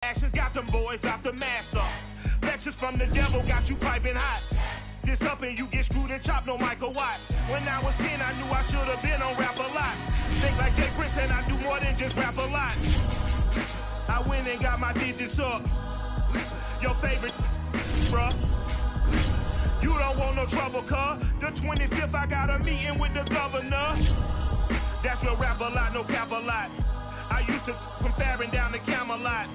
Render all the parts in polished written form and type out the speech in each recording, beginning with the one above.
Actions got them boys, got the mask up. Lectures from the devil got you piping hot. This up and you get screwed and chopped, no Michael Watts. When I was 10, I knew I should have been on Rap a Lot. Think like Jay Prince and I do more than just rap a lot. I went and got my digits up. Your favorite, bruh. You don't want no trouble, cuz. The 25th, I got a meeting with the governor. That's real Rap a Lot, no cap a lot. I used to from Farron down to Camelot.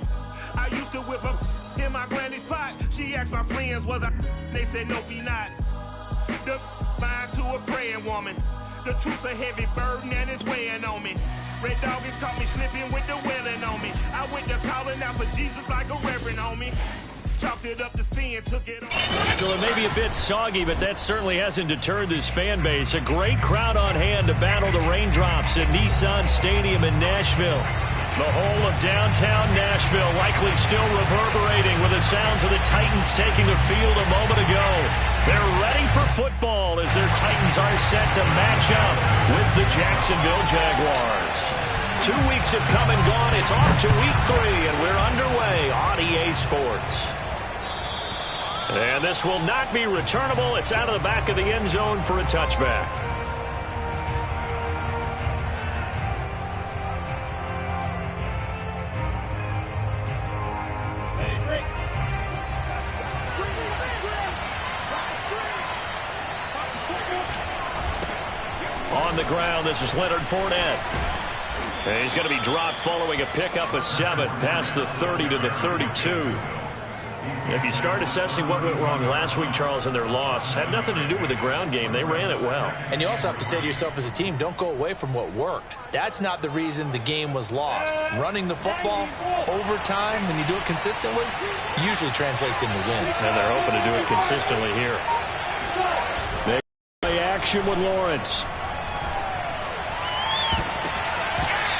I used to whip up in my granny's pot. She asked my friends, was I? They said, no, be not. The mind to a praying woman. The truth's a heavy burden and it's weighing on me. Red Dog has caught me slipping with the wailing on me. I went to calling out for Jesus like a reverend on me. Chalked it up to sin, took it on. Well, it may be a bit soggy, but that certainly hasn't deterred this fan base. A great crowd on hand to battle the raindrops at Nissan Stadium in Nashville. The whole of downtown Nashville likely still reverberating with the sounds of the Titans taking the field a moment ago. They're ready for football as their Titans are set to match up with the Jacksonville Jaguars. 2 weeks have come and gone. It's off to week 3, and we're underway on EA Sports. And this will not be returnable. It's out of the back of the end zone for a touchback. On the ground, this is Leonard Fournette. And he's going to be dropped following a pickup of 7 past the 30 to the 32. If you start assessing what went wrong last week, Charles, in their loss, had nothing to do with the ground game. They ran it well. And you also have to say to yourself as a team, don't go away from what worked. That's not the reason the game was lost. Running the football over time, when you do it consistently, usually translates into wins. And they're hoping to do it consistently here. They play action with Lawrence.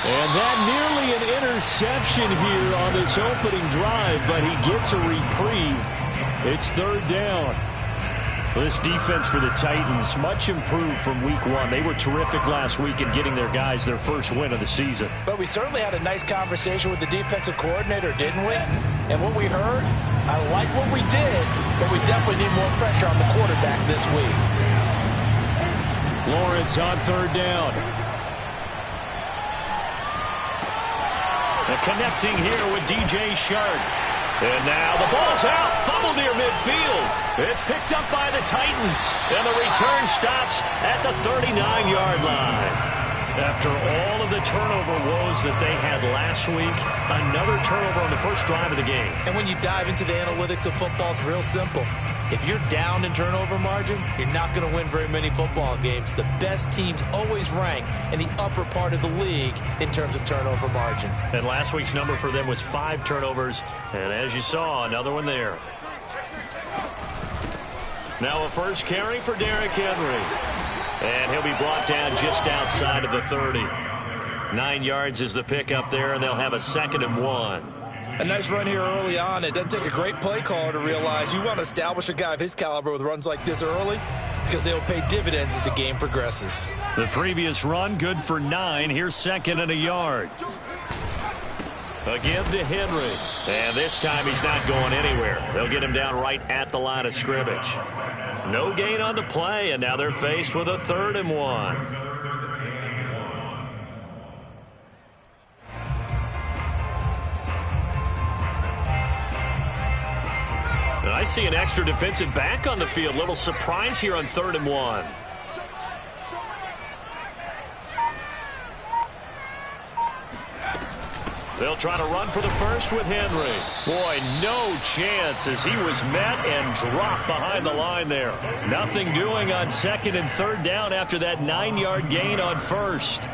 And that nearly an interception here on this opening drive, but he gets a reprieve. It's 3rd down. This defense for the Titans, much improved from week 1. They were terrific last week in getting their guys their first win of the season. But we certainly had a nice conversation with the defensive coordinator, didn't we? And what we heard, I like what we did, but we definitely need more pressure on the quarterback this week. Lawrence on 3rd down. And connecting here with DJ Shark. And now the ball's out. Fumble near midfield. It's picked up by the Titans. And the return stops at the 39-yard line. After all of the turnover woes that they had last week, another turnover on the first drive of the game. And when you dive into the analytics of football, it's real simple. If you're down in turnover margin, you're not going to win very many football games. The best teams always rank in the upper part of the league in terms of turnover margin. And last week's number for them was 5 turnovers. And as you saw, another one there. Now a first carry for Derrick Henry. And he'll be brought down just outside of the 30. 9 yards is the pickup there, and they'll have a 2nd and 1. A nice run here early on. It doesn't take a great play caller to realize you want to establish a guy of his caliber with runs like this early because they'll pay dividends as the game progresses. The previous run, good for 9. Here's 2nd and a yard. A give to Henry. And this time he's not going anywhere. They'll get him down right at the line of scrimmage. No gain on the play, and now they're faced with a 3rd and 1. I see an extra defensive back on the field. Little surprise here on 3rd and 1. They'll try to run for the first with Henry. Boy, no chance as he was met and dropped behind the line there. Nothing doing on 2nd and 3rd down after that 9-yard gain on 1st.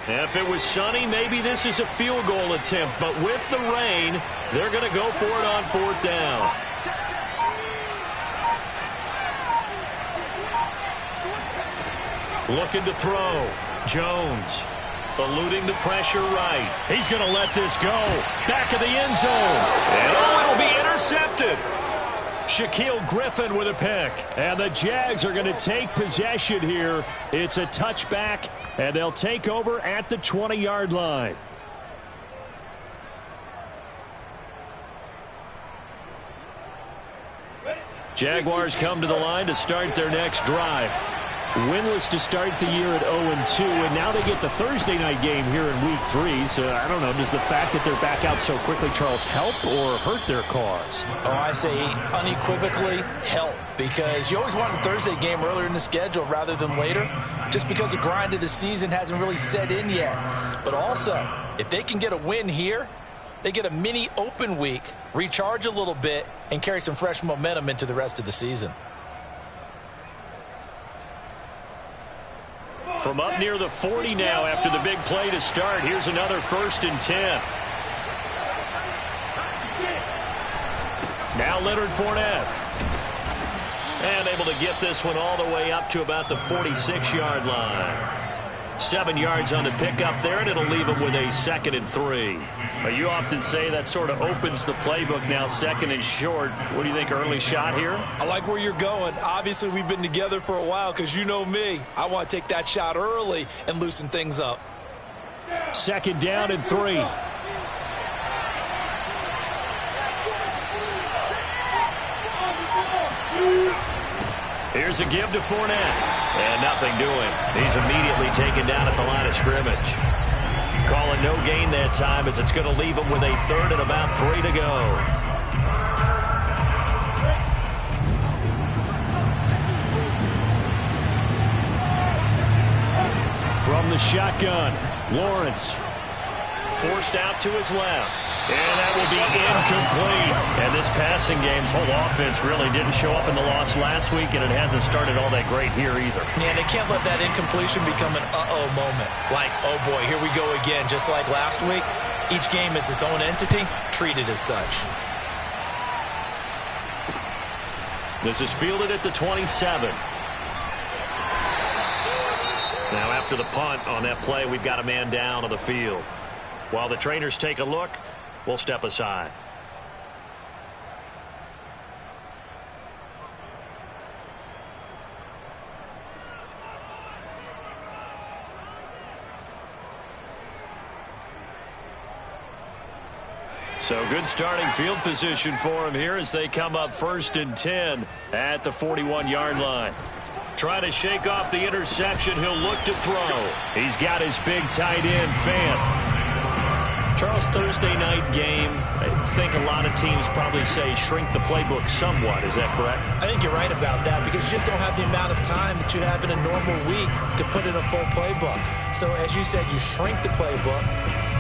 If it was sunny, maybe this is a field goal attempt. But with the rain, they're going to go for it on 4th down. Looking to throw. Jones eluding the pressure right. He's going to let this go. Back of the end zone. And it'll be intercepted. Shaquille Griffin with a pick. And the Jags are going to take possession here. It's a touchback, and they'll take over at the 20-yard line. Jaguars come to the line to start their next drive. Winless to start the year at 0-2, and now they get the Thursday night game here in Week 3. So, I don't know, does the fact that they're back out so quickly, Charles, help or hurt their cause? Oh, I say unequivocally help, because you always want a Thursday game earlier in the schedule rather than later, just because the grind of the season hasn't really set in yet. But also, if they can get a win here, they get a mini open week, recharge a little bit, and carry some fresh momentum into the rest of the season. From up near the 40 now after the big play to start. Here's another 1st and 10. Now Leonard Fournette. And able to get this one all the way up to about the 46-yard line. 7 yards on the pickup there, and it'll leave them with a 2nd and 3. But you often say that sort of opens the playbook now, 2nd and short. What do you think, early shot here? I like where you're going. Obviously, we've been together for a while because you know me. I want to take that shot early and loosen things up. 2nd down and 3. Here's a give to Fournette. And nothing doing. He's immediately taken down at the line of scrimmage. Calling no gain that time as it's going to leave him with a 3rd and about 3 to go. From the shotgun, Lawrence forced out to his left. And that will be incomplete. And this passing game's whole offense really didn't show up in the loss last week, and it hasn't started all that great here either. Yeah, they can't let that incompletion become an uh-oh moment. Like, oh boy, here we go again. Just like last week, each game is its own entity, treated as such. This is fielded at the 27. Now after the punt on that play, we've got a man down on the field. While the trainers take a look, we'll step aside. So good starting field position for him here as they come up 1st and 10 at the 41-yard line. Trying to shake off the interception. He'll look to throw. He's got his big tight end, Fant. Charles, Thursday night game, I think a lot of teams probably say shrink the playbook somewhat. Is that correct? I think you're right about that because you just don't have the amount of time that you have in a normal week to put in a full playbook. So as you said, you shrink the playbook,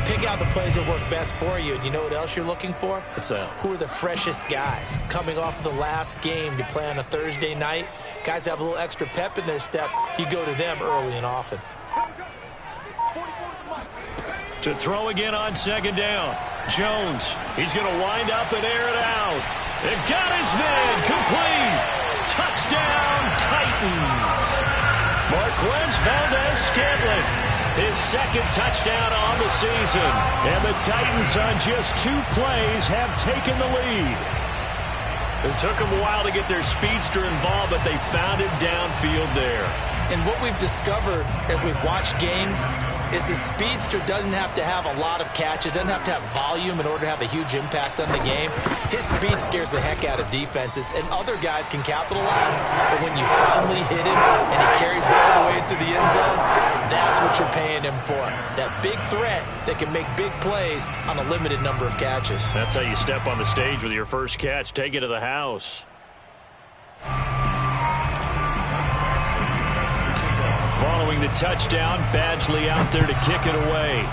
pick out the plays that work best for you. And you know what else you're looking for? What's that? Who are the freshest guys? Coming off the last game, you play on a Thursday night. Guys have a little extra pep in their step. You go to them early and often. To throw again on 2nd down. Jones, he's going to wind up and air it out. It got his man complete. Touchdown, Titans. Marquez Valdez-Scantling, his 2nd touchdown on the season. And the Titans on just 2 plays have taken the lead. It took them a while to get their speedster involved, but they found him downfield there. And what we've discovered as we've watched games is the speedster doesn't have to have a lot of catches, doesn't have to have volume in order to have a huge impact on the game. His speed scares the heck out of defenses, and other guys can capitalize. But when you finally hit him and he carries it all the way into the end zone, that's what you're paying him for. That big threat that can make big plays on a limited number of catches. That's how you step on the stage with your first catch. Take it to the house. Following the touchdown, Badgley out there to kick it away.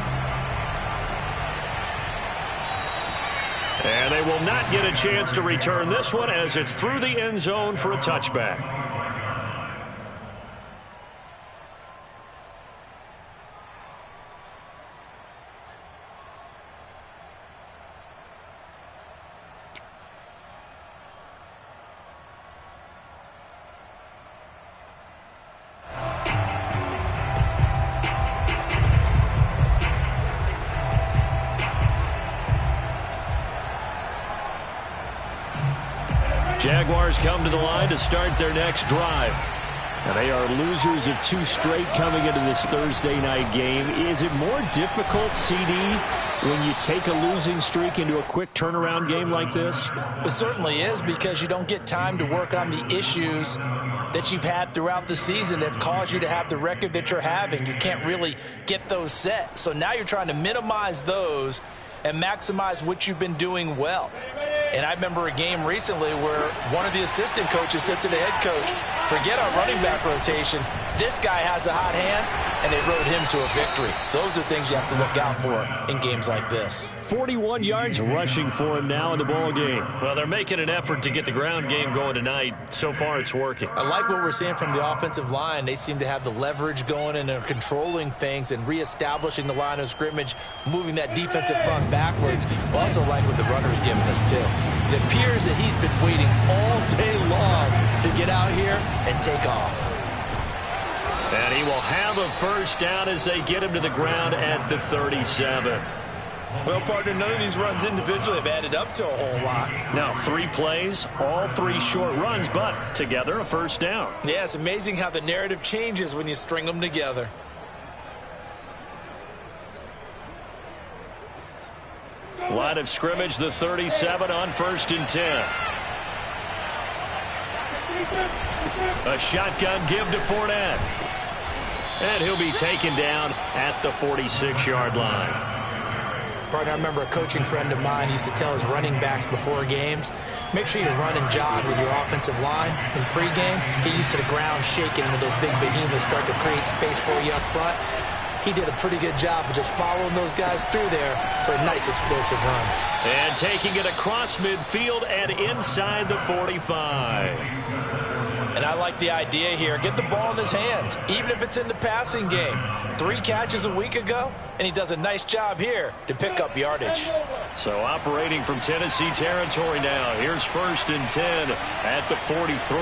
And they will not get a chance to return this one as it's through the end zone for a touchback. Jaguars come to the line to start their next drive. Now they are losers of 2 straight coming into this Thursday night game. Is it more difficult, CD, when you take a losing streak into a quick turnaround game like this? It certainly is, because you don't get time to work on the issues that you've had throughout the season that have caused you to have the record that you're having. You can't really get those set. So now you're trying to minimize those and maximize what you've been doing well. And I remember a game recently where one of the assistant coaches said to the head coach, forget our running back rotation. This guy has a hot hand, and they rode him to a victory. Those are things you have to look out for in games like this. 41 yards rushing for him now in the ball game. Well, they're making an effort to get the ground game going tonight. So far, it's working. I like what we're seeing from the offensive line. They seem to have the leverage going and are controlling things and reestablishing the line of scrimmage, moving that defensive front backwards. I also like what the runner's giving us, too. It appears that he's been waiting all day long to get out here and take off. And he will have a first down as they get him to the ground at the 37. Well, partner, none of these runs individually have added up to a whole lot. Now 3 plays, all 3 short runs, but together a first down. Yeah, it's amazing how the narrative changes when you string them together. Line of scrimmage, the 37 on 1st and 10. A shotgun give to Fournette. And he'll be taken down at the 46-yard line. Partner, I remember a coaching friend of mine used to tell his running backs before games, make sure you run and jog with your offensive line in pregame. Get used to the ground shaking when those big behemoths start to create space for you up front. He did a pretty good job of just following those guys through there for a nice explosive run. And taking it across midfield and inside the 45. And I like the idea here. Get the ball in his hands, even if it's in the passing game. 3 catches a week ago, and he does a nice job here to pick up yardage. So operating from Tennessee territory now. Here's 1st and 10 at the 43.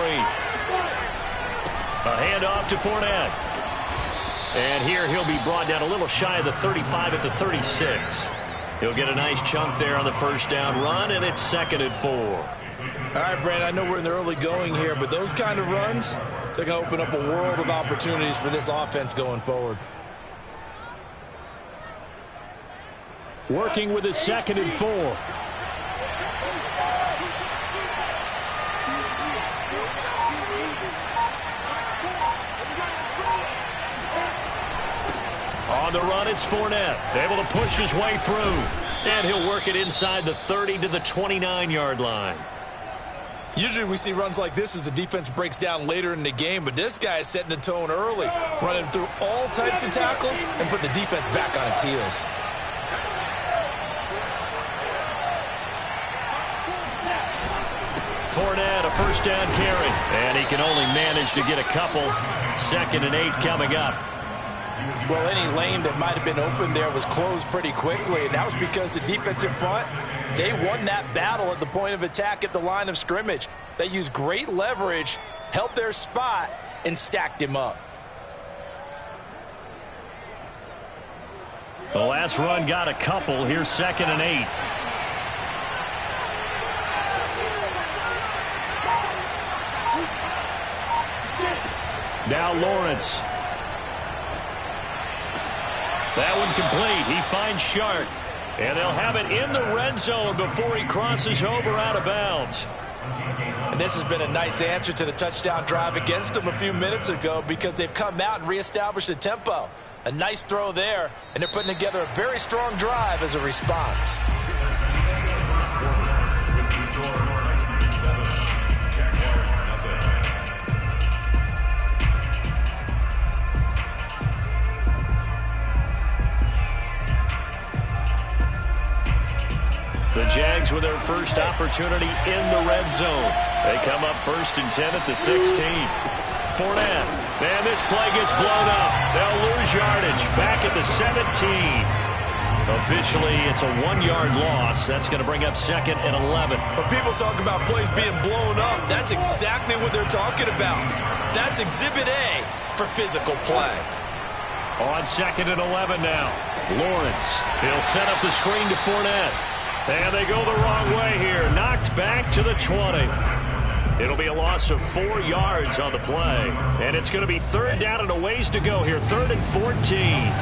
A handoff to Fournette. And here he'll be brought down a little shy of the 35 at the 36. He'll get a nice chunk there on the first down run, and it's 2nd and 4. All right, Brand, I know we're in the early going here, but those kind of runs, they're going to open up a world of opportunities for this offense going forward. Working with a 2nd and 4. On the run, it's Fournette. Able to push his way through. And he'll work it inside the 30 to the 29-yard line. Usually we see runs like this as the defense breaks down later in the game, but this guy is setting the tone early, running through all types of tackles and putting the defense back on its heels. Fournette, a first down carry. And he can only manage to get a couple. 2nd and 8 coming up. Well, any lane that might have been open there was closed pretty quickly, and that was because the defensive front, they won that battle at the point of attack at the line of scrimmage. They used great leverage, held their spot, and stacked him up. The last run got a couple. Here's 2nd and 8. Now Lawrence. That one complete. He finds Shark. And they'll have it in the red zone before he crosses over out of bounds. And this has been a nice answer to the touchdown drive against them a few minutes ago, because they've come out and reestablished the tempo. A nice throw there, and they're putting together a very strong drive as a response. The Jags with their first opportunity in the red zone. They come up 1st and 10 at the 16. Fournette. And this play gets blown up. They'll lose yardage back at the 17. Officially, it's a 1-yard loss. That's going to bring up 2nd and 11. When people talk about plays being blown up, that's exactly what they're talking about. That's Exhibit A for physical play. On 2nd and 11 now. Lawrence. He'll set up the screen to Fournette. And they go the wrong way here. Knocked back to the 20. It'll be a loss of 4 yards on the play. And it's going to be 3rd down and a ways to go here. 3rd and 14.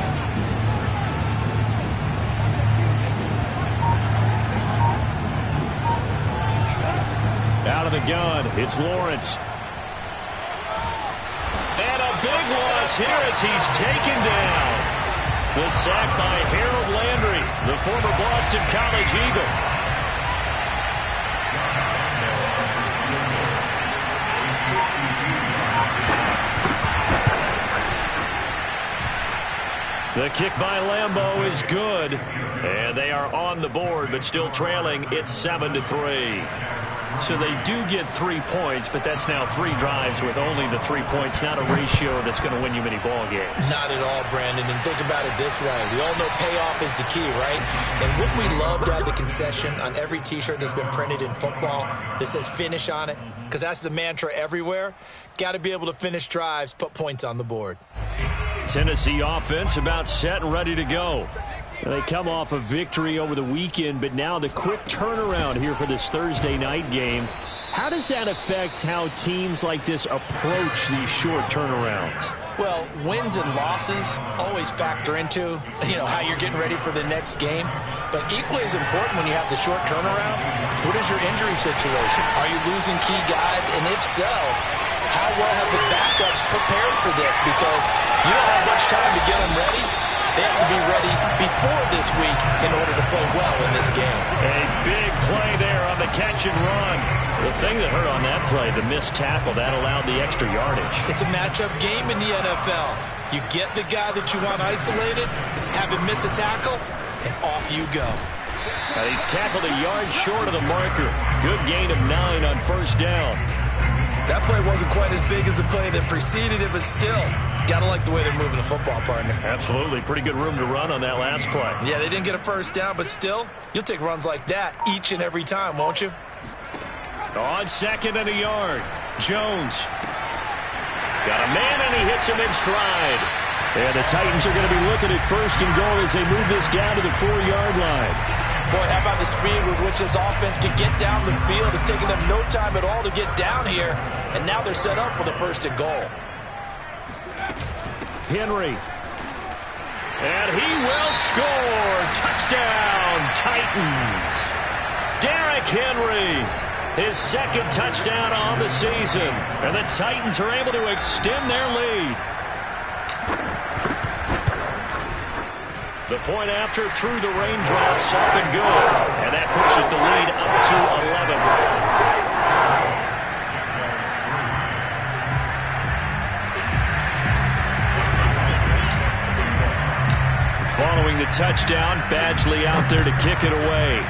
Out of the gun, it's Lawrence. And a big loss here as he's taken down. The sack by Harold Landry, the former Boston College Eagle. The kick by Lambeau is good. And they are on the board, but still trailing. It's 7-3. So they do get 3 points, but that's now 3 drives with only the 3 points, not a ratio that's going to win you many ball games. Not at all, Brandon. And think about it this way. We all know payoff is the key, right? And wouldn't we love to have the concession on every T-shirt that's been printed in football that says finish on it? Because that's the mantra everywhere. Got to be able to finish drives, put points on the board. Tennessee offense about set and ready to go. They come off a victory over the weekend, but now the quick turnaround here for this Thursday night game. How does that affect how teams like this approach these short turnarounds? Well, wins and losses always factor into, how you're getting ready for the next game. But equally as important when you have the short turnaround, what is your injury situation? Are you losing key guys? And if so, how well have the backups prepared for this? Because you don't have much time to get them ready. They have to be ready before this week in order to play well in this game. A big play there on the catch and run. The thing that hurt on that play, the missed tackle, that allowed the extra yardage. It's a matchup game in the NFL. You get the guy that you want isolated, have him miss a tackle, and off you go. He's tackled a yard short of the marker. Good gain of 9 on 1st down. That play wasn't quite as big as the play that preceded it, but still, got to like the way they're moving the football, partner. Absolutely. Pretty good room to run on that last play. Yeah, they didn't get a 1st down, but still, you'll take runs like that each and every time, won't you? On 2nd and a yard, Jones. Got a man, and he hits him in stride. And the Titans are going to be looking at 1st and goal as they move this down to the 4-yard line. Boy, how about the speed with which this offense can get down the field? It's taken them no time at all to get down here, and now they're set up with a 1st and goal. Henry. And he will score. Touchdown, Titans. Derrick Henry, his 2nd touchdown on the season. And the Titans are able to extend their lead. The point after through the raindrops, up and good. And that pushes the lead up to 11. Following the touchdown, Badgley out there to kick it away.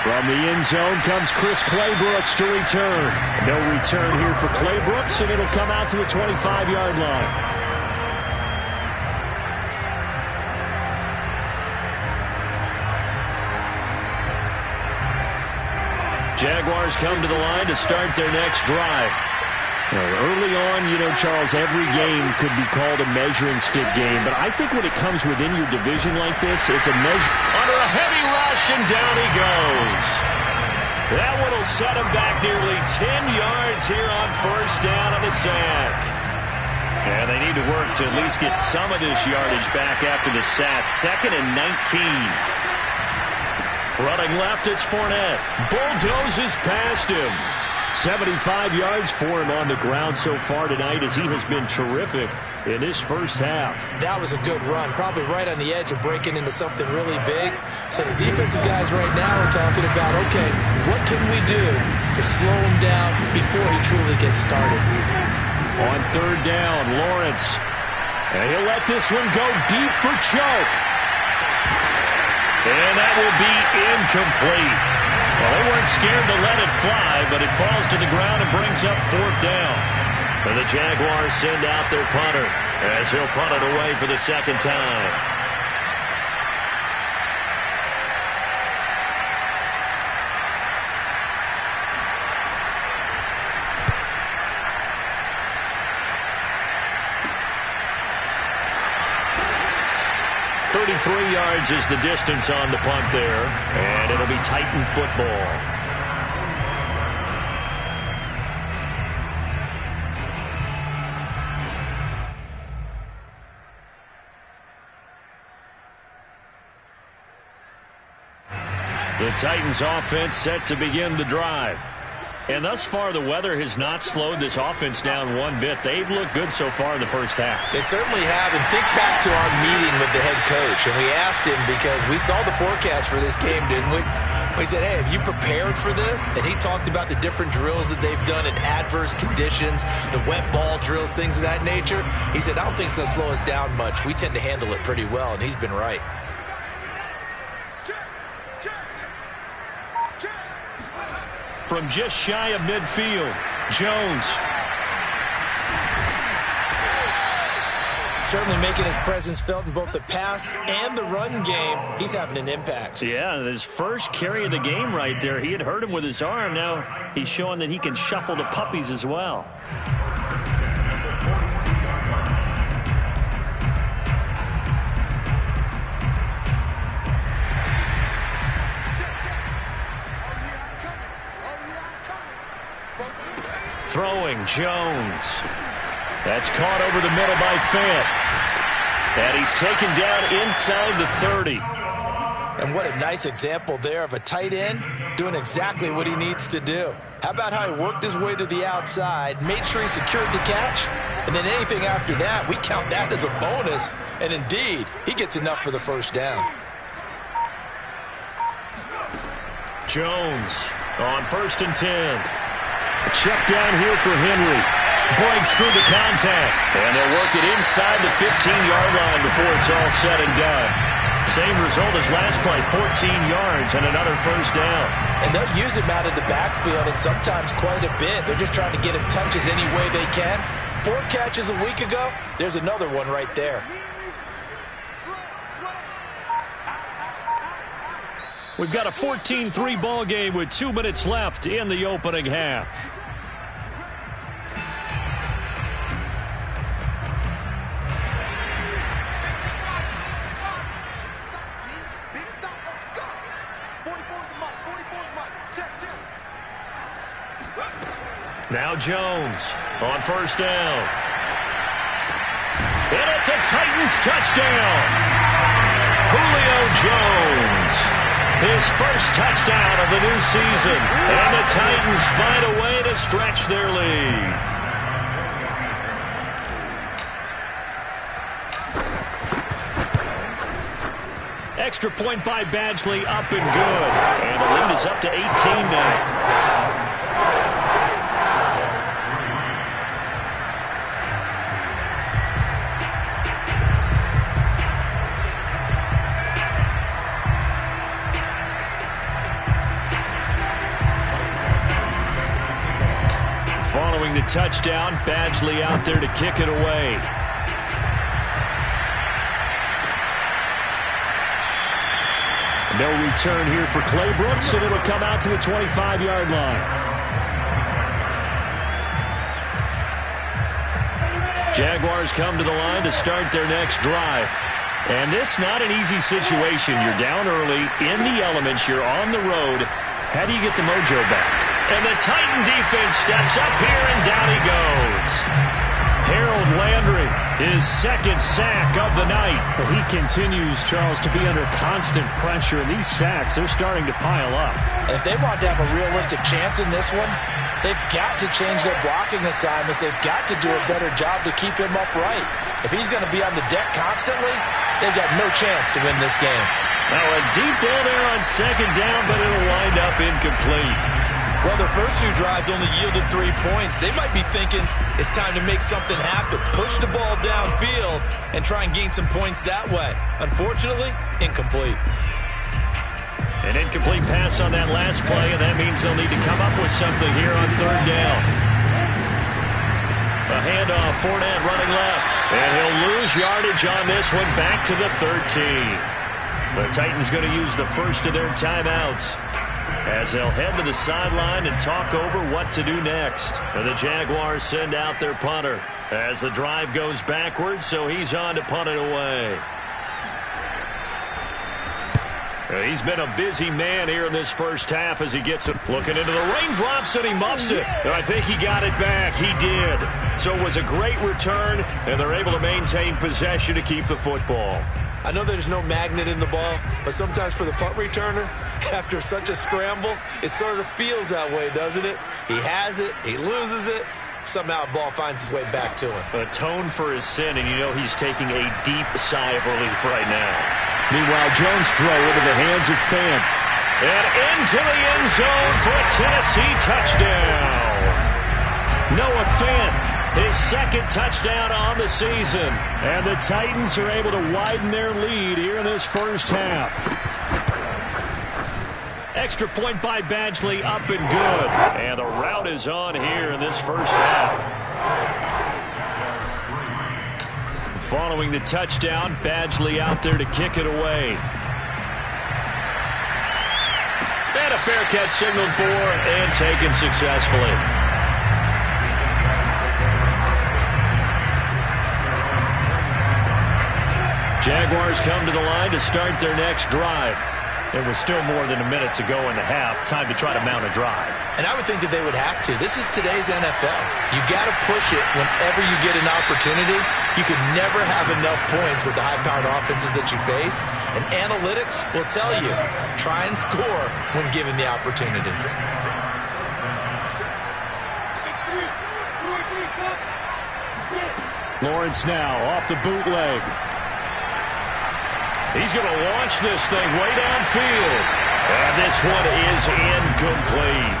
From the end zone comes Chris Claybrooks to return. No return here for Claybrooks, and it'll come out to the 25-yard line. Jaguars come to the line to start their next drive. Early on, Charles, every game could be called a measuring stick game, but I think when it comes within your division like this, it's a measure. Under a heavy rush, and down he goes. That one will set him back nearly 10 yards here on 1st down on the sack. And they need to work to at least get some of this yardage back after the sack. 2nd and 19. Running left, it's Fournette. Bulldozes past him. 75 yards for him on the ground so far tonight as he has been terrific in this 1st half. That was a good run, probably right on the edge of breaking into something really big. So the defensive guys right now are talking about, okay, what can we do to slow him down before he truly gets started? On 3rd down, Lawrence. And he'll let this one go deep for choke. And that will be incomplete. Well, they weren't scared to let it fly, but it falls to the ground and brings up 4th down. And the Jaguars send out their punter as he'll punt it away for the 2nd time. 33 yards is the distance on the punt there, and it'll be Titan football. The Titans offense set to begin the drive. And thus far, the weather has not slowed this offense down one bit. They've looked good so far in the first half. They certainly have. And think back to our meeting with the head coach. And we asked him, because we saw the forecast for this game, didn't we? We said, hey, have you prepared for this? And he talked about the different drills that they've done in adverse conditions, the wet ball drills, things of that nature. He said, I don't think it's going to slow us down much. We tend to handle it pretty well, and he's been right. From just shy of midfield, Jones. Certainly making his presence felt in both the pass and the run game. He's having an impact. Yeah, his first carry of the game right there. He had hurt him with his arm. Now he's showing that he can shuffle the puppies as well. Throwing, Jones. That's caught over the middle by Fant. And he's taken down inside the 30. And what a nice example there of a tight end doing exactly what he needs to do. How about how he worked his way to the outside, made sure he secured the catch, and then anything after that, we count that as a bonus. And indeed, he gets enough for the first down. Jones on 1st and 10. Check down here for Henry. Breaks through the contact. And they'll work it inside the 15-yard line before it's all said and done. Same result as last play, 14 yards and another first down. And they'll use him out of the backfield, and sometimes quite a bit. They're just trying to get him touches any way they can. 4 catches a week ago. There's another one right there. We've got a 14-3 ball game with 2 minutes left in the opening half. Now Jones on 1st down. And it's a Titans touchdown. Julio Jones. His first touchdown of the new season. And the Titans find a way to stretch their lead. Extra point by Badgley, up and good. And the lead is up to 18 now. Following the touchdown, Badgley out there to kick it away. No return here for Clay Brooks, and it'll come out to the 25-yard line. Jaguars come to the line to start their next drive. And this not an easy situation. You're down early, in the elements, you're on the road. How do you get the mojo back? And the Titan defense steps up here, and down he goes. Harold Landry, his second sack of the night. Well, he continues, Charles, to be under constant pressure, and these sacks, they're starting to pile up. And if they want to have a realistic chance in this one, they've got to change their blocking assignments. They've got to do a better job to keep him upright. If he's going to be on the deck constantly, they've got no chance to win this game. Now a deep ball there on 2nd down, but it'll wind up incomplete. Well, their first 2 drives only yielded 3 points. They might be thinking it's time to make something happen. Push the ball downfield and try and gain some points that way. Unfortunately, incomplete. An incomplete pass on that last play, and that means they'll need to come up with something here on 3rd down. A handoff, Fournette running left. And he'll lose yardage on this one, back to the 13. The Titans going to use the first of their timeouts as they'll head to the sideline and talk over what to do next. And the Jaguars send out their punter as the drive goes backwards, so he's on to punt it away. He's been a busy man here in this first half as he gets it. Looking into the raindrops, and he muffs it. And I think he got it back. He did. So it was a great return, and they're able to maintain possession to keep the football. I know there's no magnet in the ball, but sometimes for the punt returner, after such a scramble, it sort of feels that way, doesn't it? He has it, he loses it, somehow the ball finds its way back to him. Atone for his sin, and you know he's taking a deep sigh of relief right now. Meanwhile, Jones throw into the hands of Fant. And into the end zone for a Tennessee touchdown. Noah Fant, his second touchdown on the season. And the Titans are able to widen their lead here in this first half. Extra point by Badgley, up and good. And the route is on here in this first half. Following the touchdown, Badgley out there to kick it away. And a fair catch signaled for and taken successfully. Jaguars come to the line to start their next drive. It was still more than a minute to go in the half. Time to try to mount a drive. And I would think that they would have to. This is today's NFL. You got to push it whenever you get an opportunity. You could never have enough points with the high-powered offenses that you face. And analytics will tell you, try and score when given the opportunity. Lawrence now off the bootleg. He's going to launch this thing way downfield. And this one is incomplete.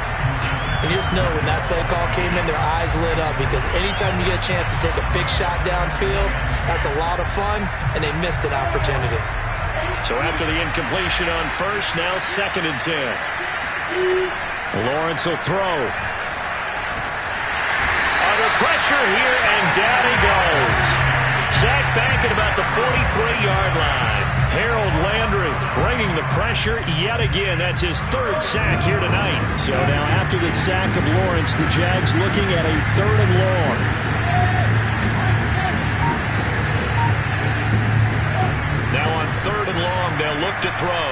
And you just know when that play call came in, their eyes lit up, because anytime you get a chance to take a big shot downfield, that's a lot of fun, and they missed an opportunity. So after the incompletion on first, now 2nd and 10. Lawrence will throw. Under pressure here, and down he goes. Sacked back at about the 43-yard line. Harold Landry bringing the pressure yet again. That's his 3rd sack here tonight. So now after the sack of Lawrence, the Jags looking at a 3rd and long. Now on 3rd and long, they'll look to throw.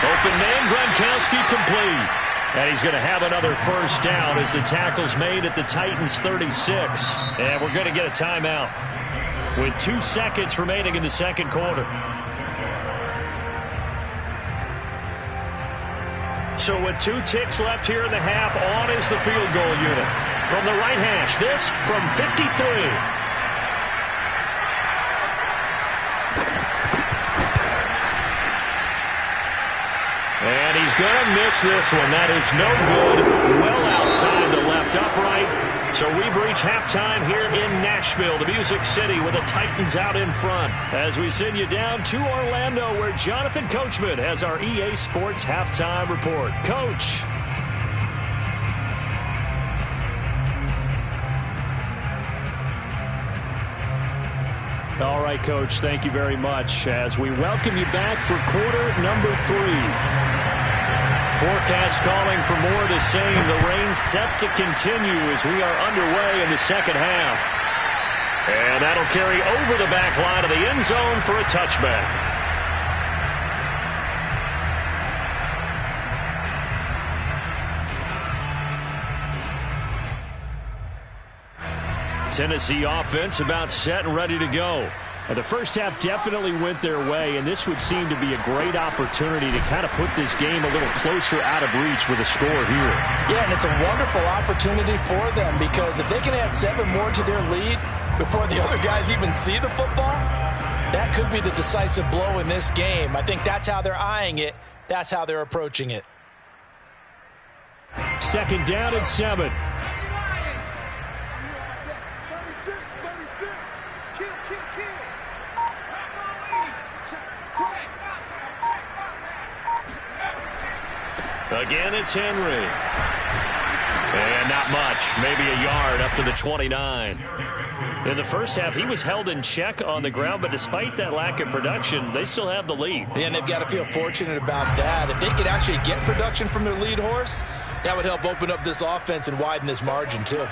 Open man, Gronkowski complete. And he's going to have another first down as the tackle's made at the Titans' 36. And we're going to get a timeout with 2 seconds remaining in the second quarter. So with 2 ticks left here in the half, on is the field goal unit. From the right hash, this from 53. And he's going to miss this one. That is no good. Well outside the left upright. So we've reached halftime here in Nashville, the Music City, with the Titans out in front. As we send you down to Orlando, where Jonathan Coachman has our EA Sports halftime report. Coach. All right, Coach, thank you very much as we welcome you back for quarter number 3. Forecast calling for more of the same. The rain set to continue as we are underway in the second half. And that'll carry over the back line of the end zone for a touchback. Tennessee offense about set and ready to go. The first half definitely went their way, and this would seem to be a great opportunity to kind of put this game a little closer out of reach with a score here. Yeah, and it's a wonderful opportunity for them, because if they can add 7 more to their lead before the other guys even see the football, that could be the decisive blow in this game. I think that's how they're eyeing it. That's how they're approaching it. 2nd down and 7. Again, it's Henry. And not much. Maybe a yard up to the 29. In the first half, he was held in check on the ground, but despite that lack of production, they still have the lead. Yeah, and they've got to feel fortunate about that. If they could actually get production from their lead horse, that would help open up this offense and widen this margin, too.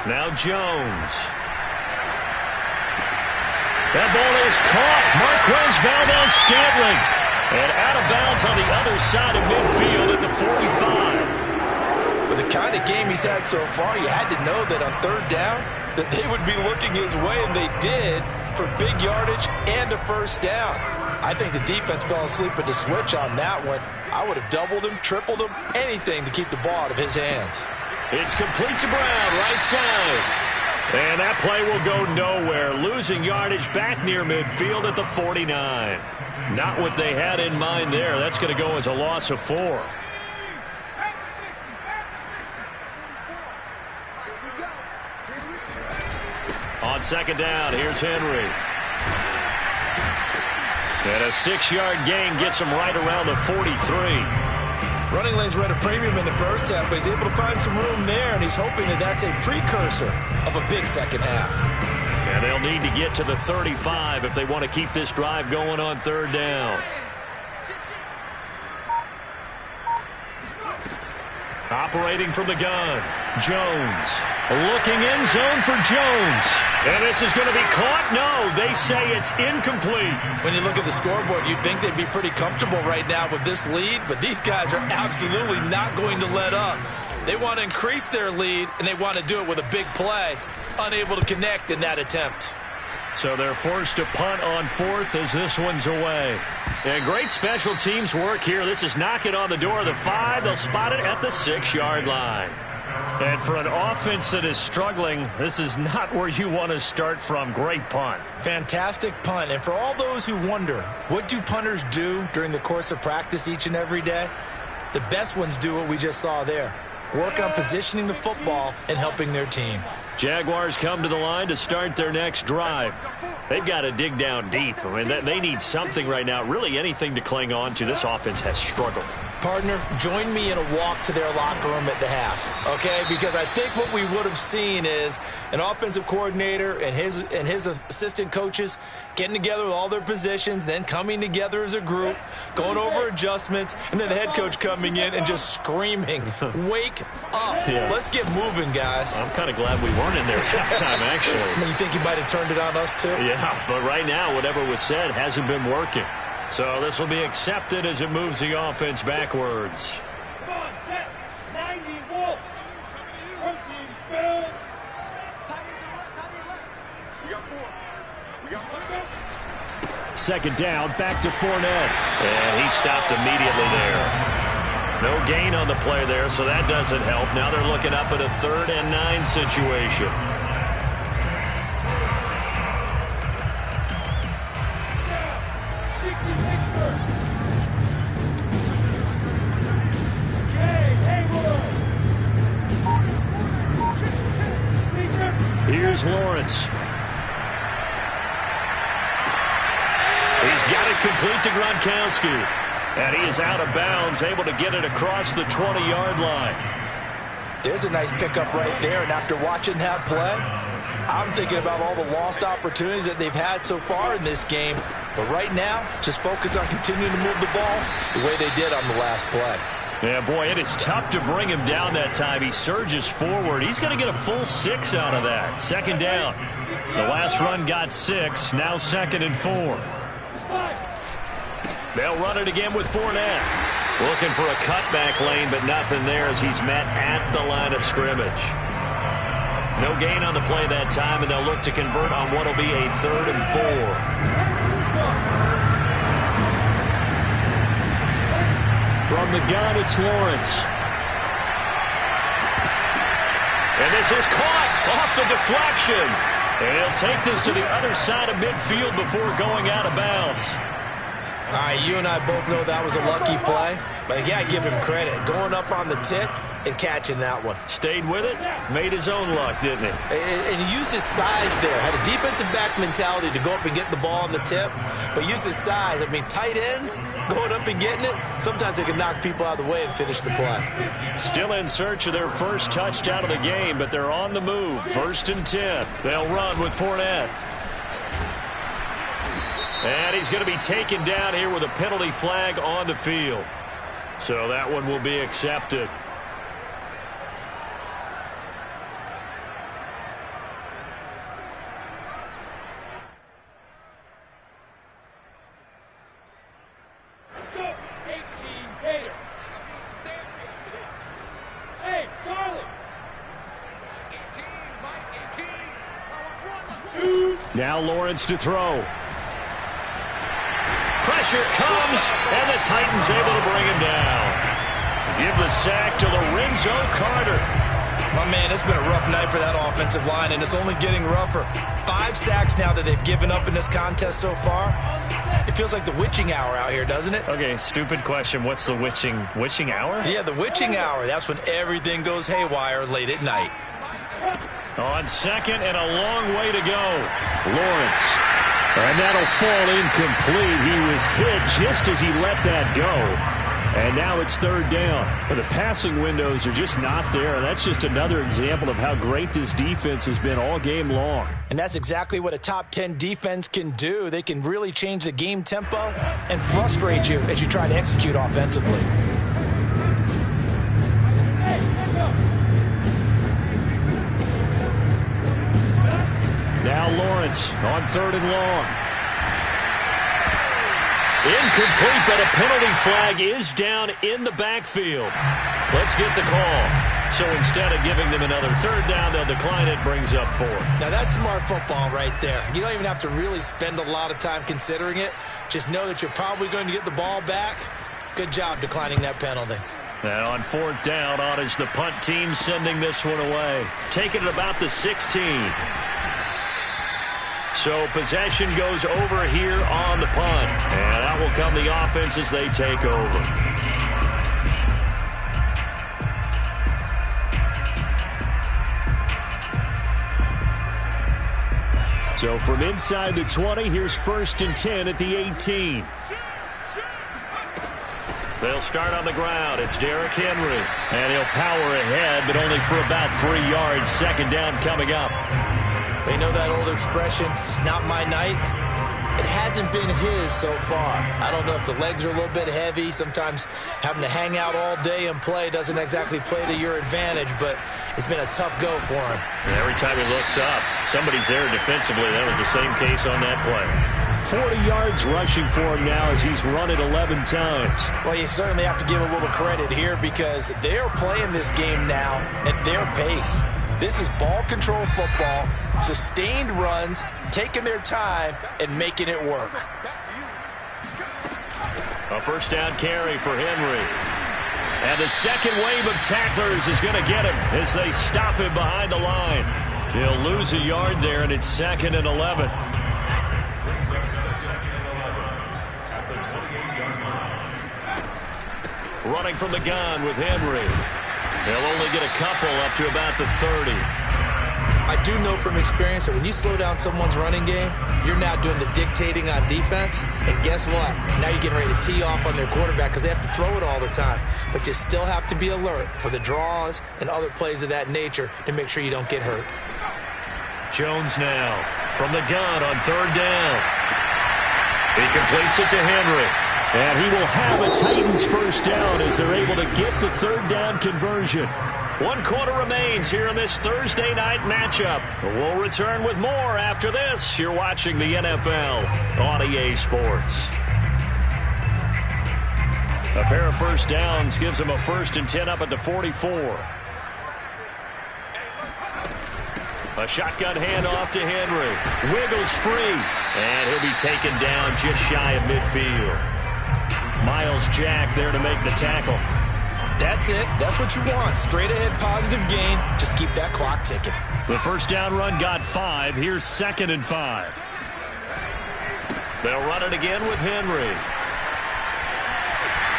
Now Jones. That ball is caught. Marquez Valdes-Scantling. And out of bounds on the other side of midfield at the 45. With the kind of game he's had so far, you had to know that on third down that they would be looking his way, and they did, for big yardage and a first down. I think the defense fell asleep at the switch on that one. I would have doubled him, tripled him, anything to keep the ball out of his hands. It's complete to Brown, right side. And that play will go nowhere. Losing yardage back near midfield at the 49. Not what they had in mind there. That's going to go as a loss of 4. On second down, here's Henry. And a 6-yard gain gets him right around the 43. Running lanes were at a premium in the first half, but he's able to find some room there, and he's hoping that that's a precursor of a big second half. And they'll need to get to the 35 if they want to keep this drive going on third down. Operating from the gun, Jones. Looking in zone for Jones. And this is going to be caught? No, they say it's incomplete. When you look at the scoreboard, you'd think they'd be pretty comfortable right now with this lead, but these guys are absolutely not going to let up. They want to increase their lead, and they want to do it with a big play. Unable to connect in that attempt. So they're forced to punt on fourth as this one's away. And great special teams work here. This is knocking on the door of the 5. They'll spot it at the 6-yard line. And for an offense that is struggling, this is not where you want to start from. Great punt. Fantastic punt. And for all those who wonder, what do punters do during the course of practice each and every day? The best ones do what we just saw there. Work on positioning the football and helping their team. Jaguars come to the line to start their next drive. They've got to dig down deep. I mean, they need something right now, really anything to cling on to. This offense has struggled. Partner, join me in a walk to their locker room at the half, okay? Because I think what we would have seen is an offensive coordinator and his assistant coaches getting together with all their positions, then coming together as a group, going over adjustments, and then the head coach coming in and just screaming, wake up. Yeah. Let's get moving, guys. I'm kind of glad we weren't in there at halftime, actually. I mean, you think he might have turned it on us, too? Yeah, but right now, whatever was said hasn't been working. So this will be accepted as it moves the offense backwards. Come on, set. 90, walk. Coaching, spell. We got 4. Second down, back to Fournette. And he stopped immediately there. No gain on the play there, so that doesn't help. Now they're looking up at a 3rd and 9 situation. Here's Lawrence. He's got it complete to Gronkowski. And he is out of bounds, able to get it across the 20-yard line. There's a nice pickup right there, and after watching that play, I'm thinking about all the lost opportunities that they've had so far in this game. But right now, just focus on continuing to move the ball the way they did on the last play. Yeah, boy, it is tough to bring him down that time. He surges forward. He's going to get a full 6 out of that. Second down. The last run got 6. Now 2nd and 4. They'll run it again with Fournette. Looking for a cutback lane, but nothing there as he's met at the line of scrimmage. No gain on the play that time, and they'll look to convert on what will be a 3rd and 4. From the gun, it's Lawrence. And this is caught off the deflection. And he'll take this to the other side of midfield before going out of bounds. All right, you and I both know that was a lucky play. But I got to give him credit. Going up on the tip and catching that one. Stayed with it, made his own luck, didn't he? And he used his size there. Had a defensive back mentality to go up and get the ball on the tip. But used his size. I mean, tight ends, going up and getting it, sometimes they can knock people out of the way and finish the play. Still in search of their first touchdown of the game, but they're on the move. 1st and 10. They'll run with Fournette. And he's going to be taken down here with a penalty flag on the field. So that one will be accepted. Lawrence to throw. Pressure comes, and the Titans able to bring him down. Give the sack to Lorenzo Carter. My man, it's been a rough night for that offensive line, and it's only getting rougher. 5 sacks now that they've given up in this contest so far. It feels like the witching hour out here, doesn't it? Okay, stupid question. What's the witching hour? Yeah, the witching hour. That's when everything goes haywire late at night. On second and a long way to go. Lawrence. And that'll fall incomplete. He was hit just as he let that go. And now it's third down. But the passing windows are just not there. And that's just another example of how great this defense has been all game long. And that's exactly what a top 10 defense can do. They can really change the game tempo and frustrate you as you try to execute offensively. Now Lawrence on third and long. Incomplete, but a penalty flag is down in the backfield. Let's get the call. So instead of giving them another third down, they'll decline it, brings up 4. Now that's smart football right there. You don't even have to really spend a lot of time considering it. Just know that you're probably going to get the ball back. Good job declining that penalty. And on fourth down, on is the punt team sending this one away. Taking it about the 16. So possession goes over here on the punt. And out will come the offense as they take over. So from inside the 20, here's 1st and 10 at the 18. They'll start on the ground. It's Derrick Henry. And he'll power ahead, but only for about 3 yards. Second down coming up. You know that old expression, it's not my night? It hasn't been his so far. I don't know if the legs are a little bit heavy. Sometimes having to hang out all day and play doesn't exactly play to your advantage, but it's been a tough go for him. And every time he looks up, somebody's there defensively. That was the same case on that play. 40 yards rushing for him now as he's run it 11 times. Well, you certainly have to give a little credit here because they are playing this game now at their pace. This is ball control football, sustained runs, taking their time, and making it work. A first down carry for Henry. And the second wave of tacklers is going to get him as they stop him behind the line. He'll lose a yard there, and it's 2nd and 11. Running from the gun with Henry. They'll only get a couple up to about the 30. I do know from experience that when you slow down someone's running game, you're now doing the dictating on defense. And guess what? Now you're getting ready to tee off on their quarterback because they have to throw it all the time. But you still have to be alert for the draws and other plays of that nature to make sure you don't get hurt. Jones now from the gun on third down. He completes it to Henry. And he will have a Titans first down as they're able to get the third down conversion. 1 quarter remains here in this Thursday night matchup. We'll return with more after this. You're watching the NFL on EA Sports. A pair of first downs gives them a 1st and 10 up at the 44. A shotgun handoff to Henry. Wiggles free. And he'll be taken down just shy of midfield. Miles Jack there to make the tackle. That's it. That's what you want. Straight ahead positive gain. Just keep that clock ticking. The first down run got 5. Here's 2nd and 5. They'll run it again with Henry.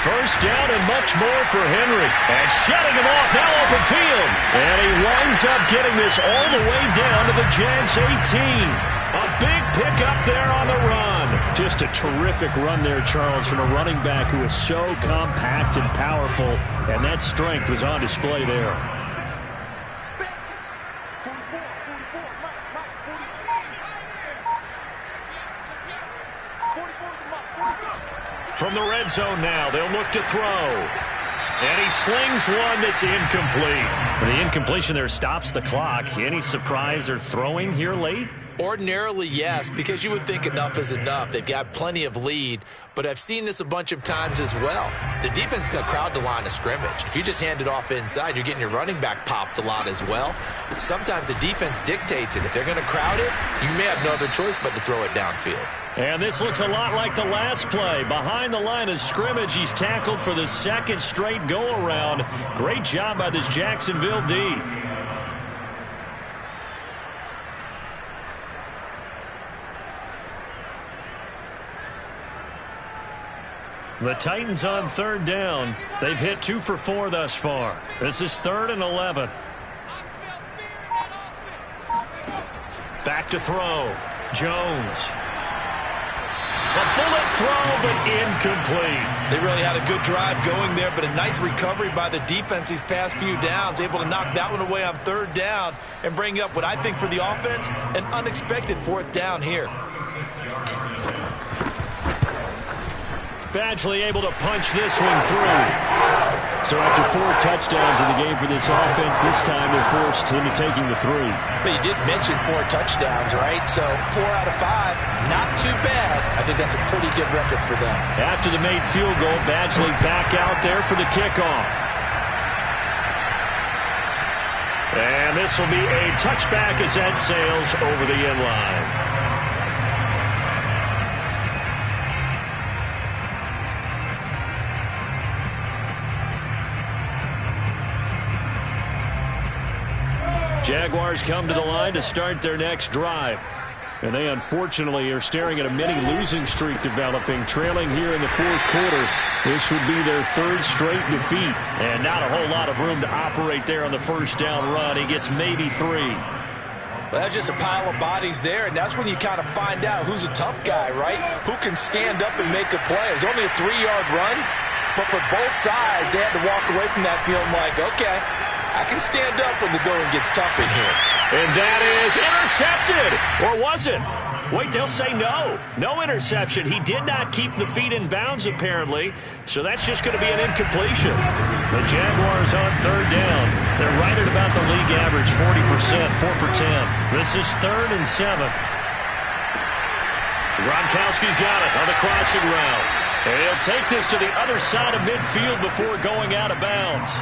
First down and much more for Henry. And shutting him off now open field. And he winds up getting this all the way down to the Jags 18. A big pickup there on the run. Just a terrific run there, Charles, from a running back who is so compact and powerful, and that strength was on display there. From the red zone now, they'll look to throw. And he slings one that's incomplete. The incompletion there stops the clock. Any surprise they're throwing here late? Ordinarily, yes, because you would think enough is enough. They've got plenty of lead, but I've seen this a bunch of times as well. The defense is going to crowd the line of scrimmage. If you just hand it off inside, you're getting your running back popped a lot as well. Sometimes the defense dictates it. If they're going to crowd it, you may have no other choice but to throw it downfield. And this looks a lot like the last play. Behind the line of scrimmage, he's tackled for the second straight go-around. Great job by this Jacksonville D. The Titans on third down. They've hit 2 for 4 thus far. This is 3rd and 11. Back to throw. Jones. A bullet throw, but incomplete. They really had a good drive going there, but a nice recovery by the defense these past few downs, able to knock that one away on 3rd down and bring up what I think for the offense, an unexpected 4th down here. Badgley able to punch this one through. So after 4 touchdowns in the game for this offense, this time they're forced into taking the 3. But you did mention 4 touchdowns, right? So 4 out of 5, not too bad. I think that's a pretty good record for them. After the made field goal, Badgley back out there for the kickoff. And this will be a touchback as that sails over the end line. Jaguars come to the line to start their next drive. And they unfortunately are staring at a mini losing streak developing, trailing here in the 4th quarter. This would be their 3rd straight defeat. And not a whole lot of room to operate there on the first down run. He gets maybe 3. Well, that's just a pile of bodies there, and that's when you kind of find out who's a tough guy, right? Who can stand up and make a play. It was only a 3-yard run, but for both sides, they had to walk away from that feeling like, okay, I can stand up when the going gets tough in here. And that is intercepted. Or was it? Wait, they'll say no. No interception. He did not keep the feet in bounds, apparently. So that's just going to be an incompletion. The Jaguars on 3rd down. They're right at about the league average, 40%, 4 for 10. This is 3rd and 7. Gronkowski's got it on the crossing route. And he'll take this to the other side of midfield before going out of bounds.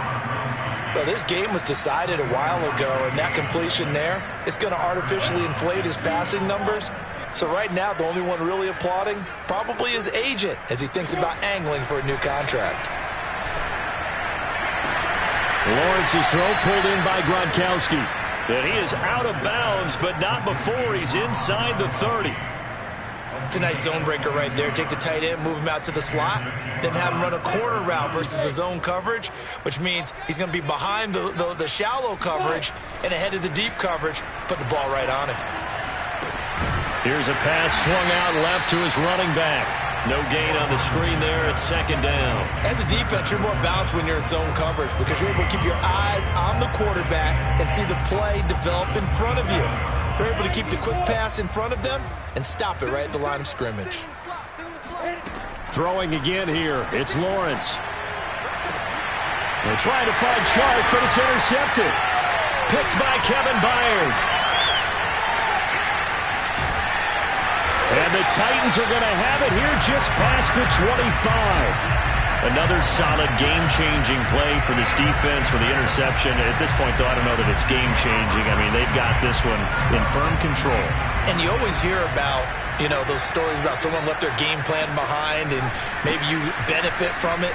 Well, this game was decided a while ago, and that completion there, it's going to artificially inflate his passing numbers. So right now, the only one really applauding probably his agent as he thinks about angling for a new contract. Lawrence's throw pulled in by Gronkowski. And he is out of bounds, but not before he's inside the 30. It's a nice zone breaker right there. Take the tight end, move him out to the slot, then have him run a corner route versus the zone coverage, which means he's going to be behind the shallow coverage and ahead of the deep coverage, put the ball right on him. Here's a pass swung out left to his running back. No gain on the screen there at 2nd down. As a defense, you're more balanced when you're in zone coverage because you're able to keep your eyes on the quarterback and see the play develop in front of you. They're able to keep the quick pass in front of them and stop it right at the line of scrimmage. Throwing again here, it's Lawrence. They're trying to find Chark, but it's intercepted. Picked by Kevin Byard. And the Titans are going to have it here just past the 25. Another solid game-changing play for this defense with the interception. At this point, though, I don't know that it's game-changing. I mean, they've got this one in firm control. And you always hear about, you know, those stories about someone left their game plan behind and maybe you benefit from it.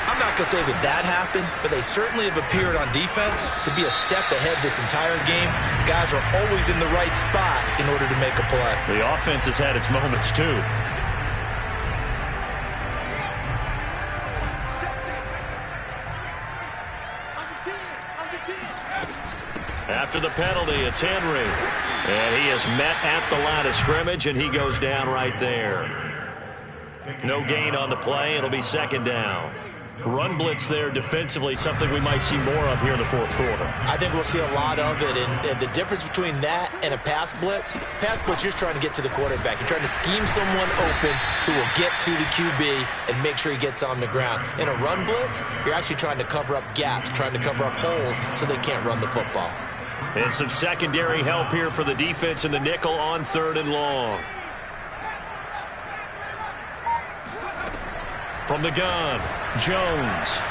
I'm not going to say that that happened, but they certainly have appeared on defense to be a step ahead this entire game. Guys are always in the right spot in order to make a play. The offense has had its moments, too. After the penalty, it's Henry. And he is met at the line of scrimmage, and he goes down right there. No gain on the play. It'll be 2nd down. Run blitz there defensively, something we might see more of here in the 4th quarter. I think we'll see a lot of it, and the difference between that and a pass blitz, you're just trying to get to the quarterback. You're trying to scheme someone open who will get to the QB and make sure he gets on the ground. In a run blitz, you're actually trying to cover up gaps, trying to cover up holes so they can't run the football. And some secondary help here for the defense in the nickel on 3rd and long. From the gun, Jones.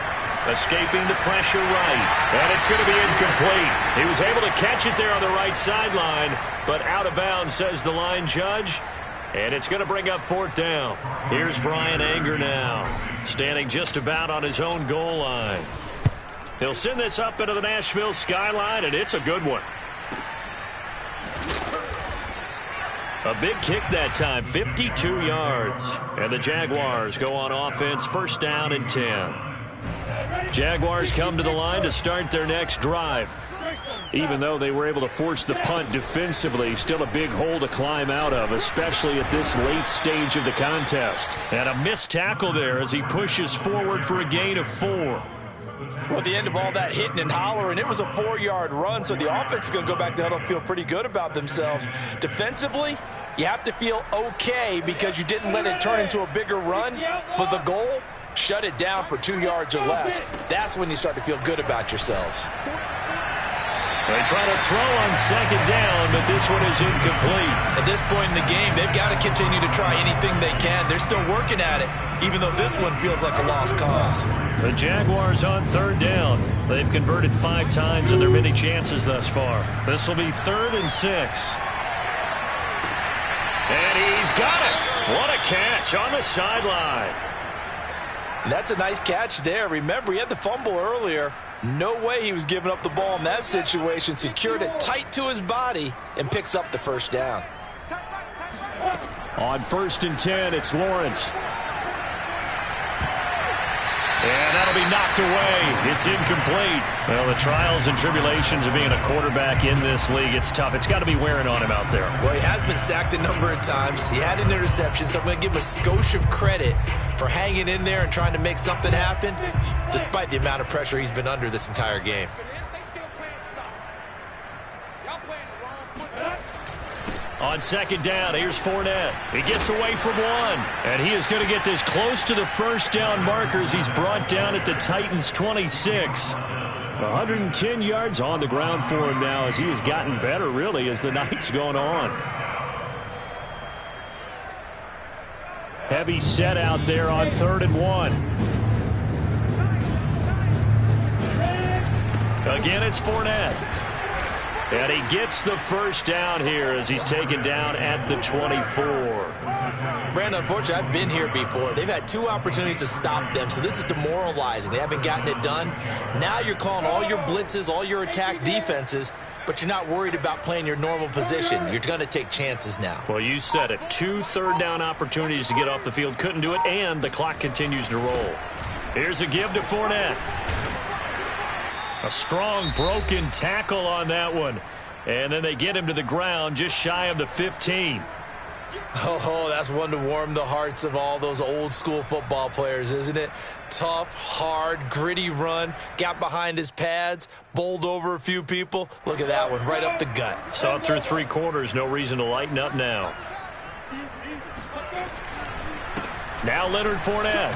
Escaping the pressure right. And it's going to be incomplete. He was able to catch it there on the right sideline, but out of bounds, says the line judge. And it's going to bring up 4th down. Here's Brian Anger now, standing just about on his own goal line. He'll send this up into the Nashville skyline, and it's a good one. A big kick that time, 52 yards. And the Jaguars go on offense, 1st down and 10. Jaguars come to the line to start their next drive. Even though they were able to force the punt defensively, still a big hole to climb out of, especially at this late stage of the contest. And a missed tackle there as he pushes forward for a gain of 4. Well, at the end of all that hitting and hollering, it was a 4-yard run, so the offense is going to go back to huddle and feel pretty good about themselves. Defensively, you have to feel okay because you didn't let it turn into a bigger run, but the goal, shut it down for 2 yards or less. That's when you start to feel good about yourselves. They try to throw on 2nd down, but this one is incomplete. At this point in the game, they've got to continue to try anything they can. They're still working at it, even though this one feels like a lost cause. The Jaguars on 3rd down. They've converted 5 times in their many chances thus far. This will be 3rd and 6. And he's got it. What a catch on the sideline. That's a nice catch there. Remember, he had the fumble earlier. No way he was giving up the ball in that situation. Secured it tight to his body and picks up the 1st down. On 1st and 10, it's Lawrence. And that'll be knocked away. It's incomplete. Well, the trials and tribulations of being a quarterback in this league, it's tough. It's got to be wearing on him out there. Well, he has been sacked a number of times. He had an interception, so I'm going to give him a skosh of credit for hanging in there and trying to make something happen, despite the amount of pressure he's been under this entire game. On 2nd down, here's Fournette. He gets away from 1, and he is going to get this close to the 1st down markers. He's brought down at the Titans' 26. 110 yards on the ground for him now as he has gotten better, really, as the night's gone on. Heavy set out there on 3rd and 1. Again, it's Fournette. And he gets the 1st down here as he's taken down at the 24. Brandon, unfortunately, I've been here before. They've had 2 opportunities to stop them, so this is demoralizing. They haven't gotten it done. Now you're calling all your blitzes, all your attack defenses, but you're not worried about playing your normal position. You're going to take chances now. Well, you said it. 2 3rd down opportunities to get off the field. Couldn't do it, and the clock continues to roll. Here's a give to Fournette. A strong broken tackle on that one. And then they get him to the ground just shy of the 15. Oh, that's one to warm the hearts of all those old school football players, isn't it? Tough, hard, gritty run. Got behind his pads, bowled over a few people. Look at that one, right up the gut. Saw it through 3 quarters. No reason to lighten up now. Now Leonard Fournette.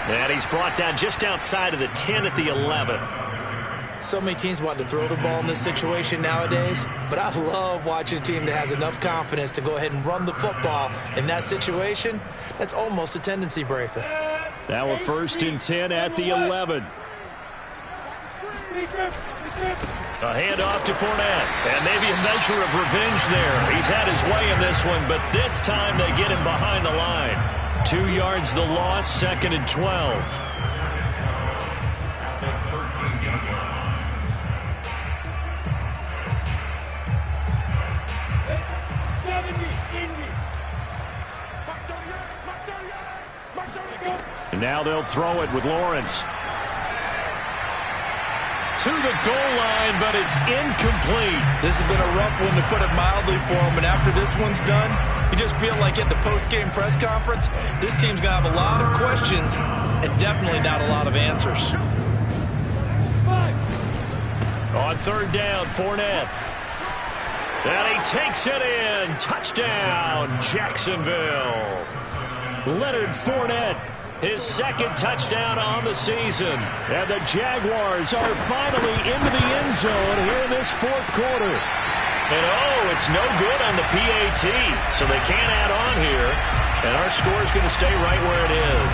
And he's brought down just outside of the 10 at the 11. So many teams want to throw the ball in this situation nowadays, but I love watching a team that has enough confidence to go ahead and run the football in that situation. That's almost a tendency breaker. Now a 1st and 10 at the 11. A handoff to Fournette, and maybe a measure of revenge there. He's had his way in this one, but this time they get him behind the line. 2 yards the loss, 2nd and 12. And now they'll throw it with Lawrence. To the goal line, but it's incomplete. This has been a rough one, to put it mildly, for him. And after this one's done, you just feel like at the post-game press conference, this team's going to have a lot of questions and definitely not a lot of answers. On 3rd down, Fournette. And he takes it in. Touchdown, Jacksonville. Leonard Fournette his second touchdown on the season. And the Jaguars are finally into the end zone here in this fourth quarter. And it's no good on the PAT, so they can't add on here. And our score is going to stay right where it is.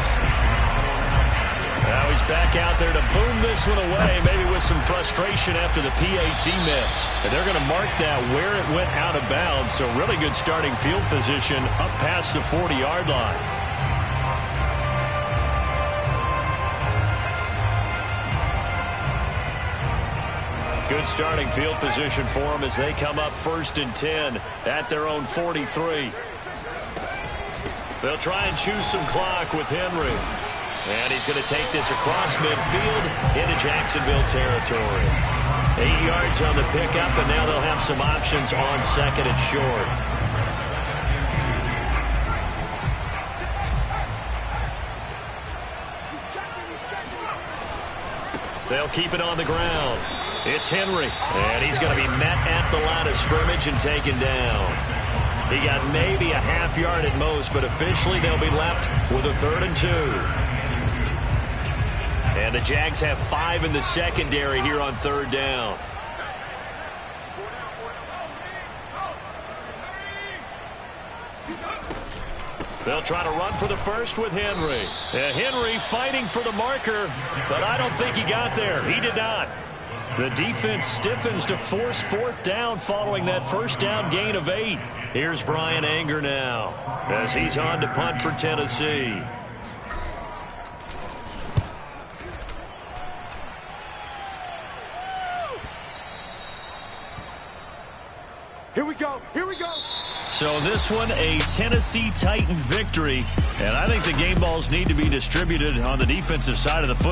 Now he's back out there to boom this one away, maybe with some frustration after the PAT miss. And they're going to mark that where it went out of bounds, so really good starting field position up past the 40-yard line. Good starting field position for them as they come up 1st and 10 at their own 43. They'll try and choose some clock with Henry. And he's going to take this across midfield into Jacksonville territory. 8 yards on the pickup, and now they'll have some options on 2nd and short. They'll keep it on the ground. It's Henry, and he's going to be met at the line of scrimmage and taken down. He got maybe a half yard at most, but officially they'll be left with a 3rd and 2. And the Jags have 5 in the secondary here on 3rd down. They'll try to run for the first with Henry. Henry fighting for the marker, but I don't think he got there. He did not. The defense stiffens to force 4th down following that first down gain of 8. Here's Brian Anger now as he's on to punt for Tennessee. Here we go. Here we go. So this one, a Tennessee Titan victory. And I think the game balls need to be distributed on the defensive side of the football.